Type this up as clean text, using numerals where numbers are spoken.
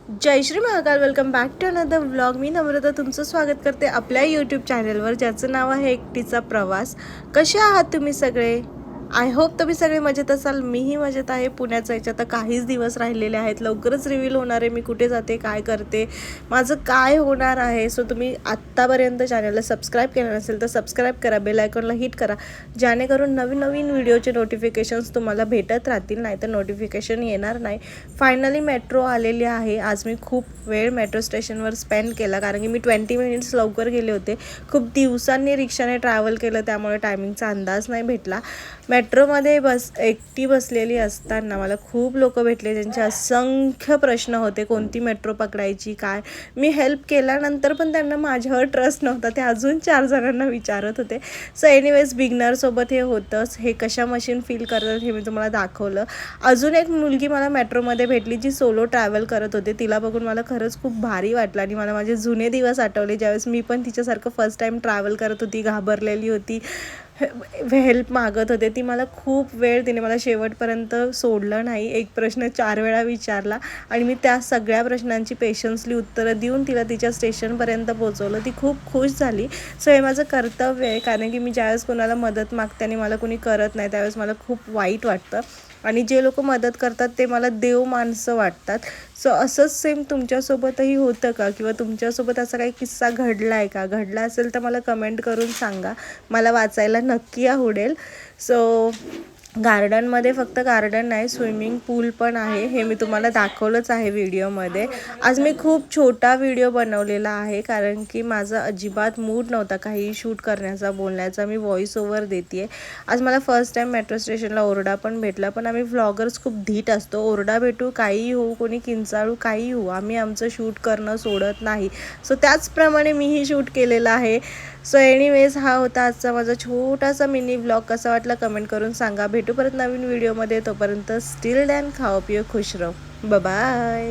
Jai Shri Mahakal. Welcome back to another vlog. मी नम्रता तुमचं स्वागत करते आपल्या यूट्यूब चॅनलवर, ज्याचं नाव आहे एकटीचा प्रवास. कसे आहात तुम्ही सगळे? आय होप तुम्ही सगळे मजेत असाल. मीही मजेत आहे. पुण्यात जायचे आता काहीच दिवस राहिलेले आहेत. लवकरच रिव्हील होणार आहे मी कुठे जाते, काय करते, माझं काय होणार आहे. सो तुम्ही आत्तापर्यंत चॅनलला सबस्क्राईब केलं नसेल तर सबस्क्राईब करा, बेल आयकॉनला हिट करा, जेणेकरून नवीन नवीन व्हिडिओचे नोटिफिकेशन्स तुम्हाला भेटत राहतील, नाही तर नोटिफिकेशन येणार नाही. फायनली मेट्रो आलेली आहे. आज मी खूप वेळ मेट्रो स्टेशनवर स्पेंड केला, कारण की मी 20 मिनिट्स लवकर गेले होते. खूप दिवसांनी रिक्षाने ट्रॅव्हल केलं, त्यामुळे टायमिंगचा अंदाज नाही भेटला. मेट्रोमध्ये एकटी बसलेली असताना मला खूप लोक भेटले, ज्यांचे असंख्य प्रश्न होते, कोणती मेट्रो पकडायची काय. मी हेल्प केल्यानंतर पण त्यांना माझ्यावर ट्रस्ट नव्हता, ते अजून 4 जणांना विचारत होते. सो एनिवेज बिगनरसोबत हे होतंच. हे कशा मशीन फील करतात हे मी तुम्हाला दाखवलं. अजून एक मुलगी मला मेट्रोमध्ये भेटली जी सोलो ट्रॅव्हल करत होते. तिला बघून मला खरंच खूप भारी वाटलं आणि मला माझे जुने दिवस आठवले, ज्यावेळेस मी पण तिच्यासारखं फर्स्ट टाईम ट्रॅव्हल करत होती, घाबरलेली होती, हेल्प मागत होते. ती मला खूप वेळ, तिने मला शेवटपर्यंत सोडलं नाही. एक प्रश्न 4 वेळा विचारला आणि मी त्या सगळ्या प्रश्नांची पेशन्सली उत्तरं देऊन तिला तिच्या स्टेशनपर्यंत पोहोचवलं. ती खूप खुश झाली. सो हे माझं कर्तव्य आहे, कारण की मी ज्यावेळेस कोणाला मदत मागते आणि मला कोणी करत नाही, त्यावेळेस मला खूप वाईट वाटतं. आणि जे लोक मदत करतात ते मला देव माणसं वाटतात. सो असंच सेम तुमच्यासोबतही होतं का, किंवा तुमच्यासोबत असा काही किस्सा घडला आहे का? घडला असेल तर मला कमेंट करून सांगा, मला वाचायला नक्की आवडेल. सो गार्डनमध्ये फक्त गार्डन नाही, स्विमिंग पूल पण आहे. हे मी तुम्हाला दाखवलंच आहे व्हिडिओमध्ये. आज मी खूप छोटा व्हिडिओ बनवलेला आहे, कारण की माझा अजिबात मूड नव्हता काही शूट करण्याचा, बोलण्याचा. मी व्हॉइस ओव्हर देते आहे. आज मला फर्स्ट टाईम मेट्रो स्टेशनला ओरडा पण भेटला, पण आम्ही व्लॉगर्स खूप धीट असतो. ओरडा भेटू, काहीही होऊ, कोणी किंचाळू, काहीही होऊ, आम्ही आमचं शूट करणं सोडत नाही. सो त्याचप्रमाणे मीही शूट केलेलं आहे. सो एनिवेज हा होता आजचा माझा छोटासा मिनी व्लॉग. कसा वाटला कमेंट करून सांगा. भेटू परत नवीन व्हिडिओमध्ये. तोपर्यंत स्टिल दॅन खाओ पिओ खुश रहो. बाय.